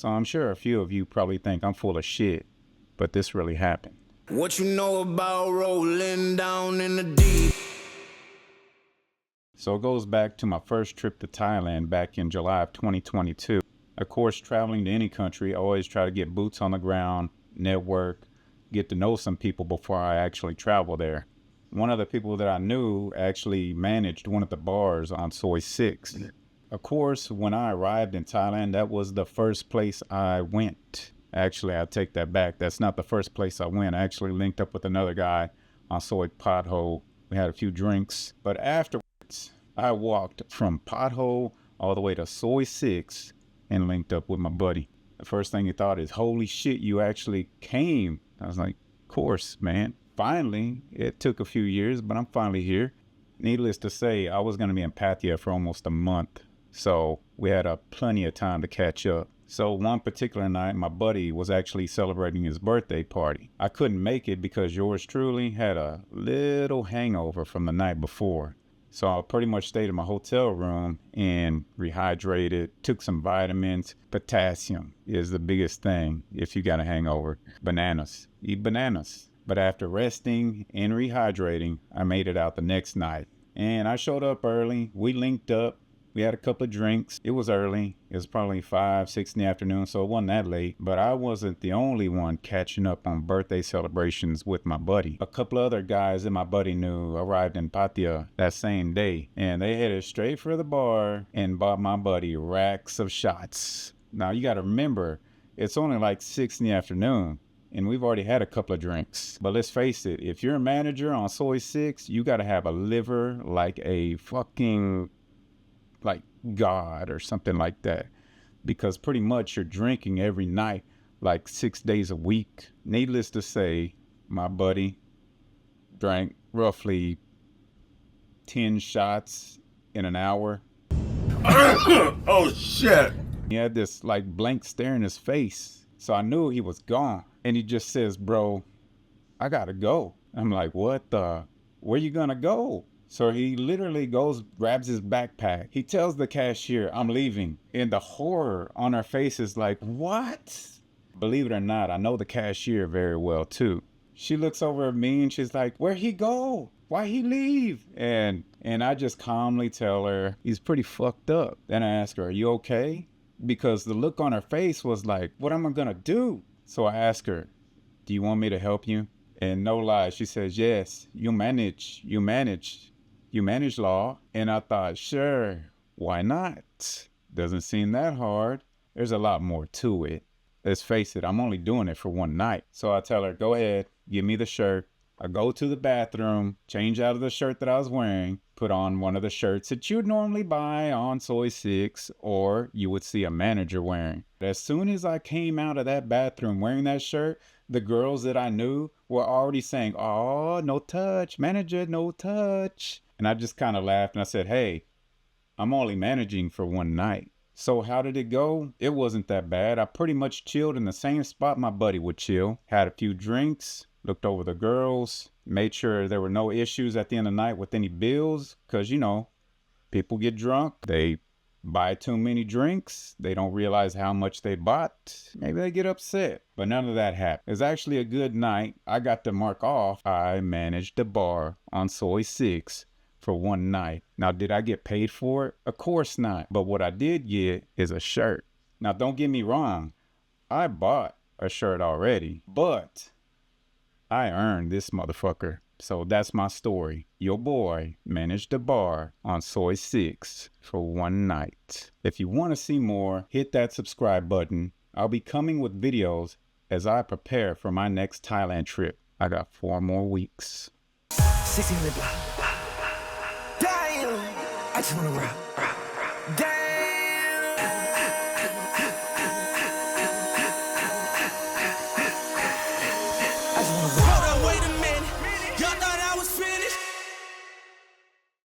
So I'm sure a few of you probably think I'm full of shit, but this really happened. What you know about rolling down in the deep? So it goes back to my first trip to Thailand back in July of 2022. Of course, traveling to any country, I always try to get boots on the ground, network, get to know some people before I actually travel there. One of the people that I knew actually managed one of the bars on Soi 6. Of course, when I arrived in Thailand, that was the first place I went. Actually, I take that back. That's not the first place I went. I actually linked up with another guy on Soi Pothole. We had a few drinks, but afterwards, I walked from Pothole all the way to Soi 6 and linked up with my buddy. The first thing he thought is, holy shit, you actually came. I was like, of course, man. Finally, it took a few years, but I'm finally here. Needless to say, I was going to be in Pattaya for almost a month. So we had plenty of time to catch up. So one particular night, my buddy was actually celebrating his birthday party. I couldn't make it because yours truly had a little hangover from the night before. So I pretty much stayed in my hotel room and rehydrated, took some vitamins. Potassium is the biggest thing if you got a hangover. Bananas. Eat bananas. But after resting and rehydrating, I made it out the next night. And I showed up early. We linked up. We had a couple of drinks. It was early. It was probably 5, 6 in the afternoon, so it wasn't that late. But I wasn't the only one catching up on birthday celebrations with my buddy. A couple of other guys that my buddy knew arrived in Pattaya that same day, and they headed straight for the bar and bought my buddy racks of shots. Now, you got to remember, it's only like 6 in the afternoon, and we've already had a couple of drinks. But let's face it, if you're a manager on Soi 6, you got to have a liver like a fucking... like God or something like that, because pretty much you're drinking every night, like 6 days a week. Needless to say, my buddy drank roughly 10 shots in an hour. Oh shit. He had this like blank stare in his face, so I knew he was gone. And he just says, bro, I gotta go. I'm like, what the, where you gonna go? So he literally goes, grabs his backpack. He tells the cashier, I'm leaving. And the horror on her face is like, what? Believe it or not, I know the cashier very well too. She looks over at me and she's like, where'd he go? Why he leave? And I just calmly tell her, he's pretty fucked up. Then I ask her, are you okay? Because the look on her face was like, what am I gonna do? So I ask her, do you want me to help you? And no lie, she says, yes, you manage law. And I thought, sure, why not? Doesn't seem that hard. There's a lot more to it. Let's face it, I'm only doing it for one night. So I tell her, go ahead, give me the shirt. I go to the bathroom, change out of the shirt that I was wearing, put on one of the shirts that you would normally buy on Soi 6 or you would see a manager wearing. As soon as I came out of that bathroom wearing that shirt, the girls that I knew were already saying, oh, no touch, manager, no touch. And I just kind of laughed and I said, hey, I'm only managing for one night. So how did it go? It wasn't that bad. I pretty much chilled in the same spot my buddy would chill. Had a few drinks, looked over the girls, made sure there were no issues at the end of the night with any bills. Because, you know, people get drunk. They buy too many drinks. They don't realize how much they bought. Maybe they get upset. But none of that happened. It was actually a good night. I got to mark off. I managed the bar on Soi 6 for one night. Now, did I get paid for it? Of course not. But what I did get is a shirt. Now, don't get me wrong. I bought a shirt already, but I earned this motherfucker. So that's my story. Your boy managed the bar on Soi 6 for one night. If you want to see more, hit that subscribe button. I'll be coming with videos as I prepare for my next Thailand trip. I got 4 more weeks. Damn, I just wanna rap. Damn.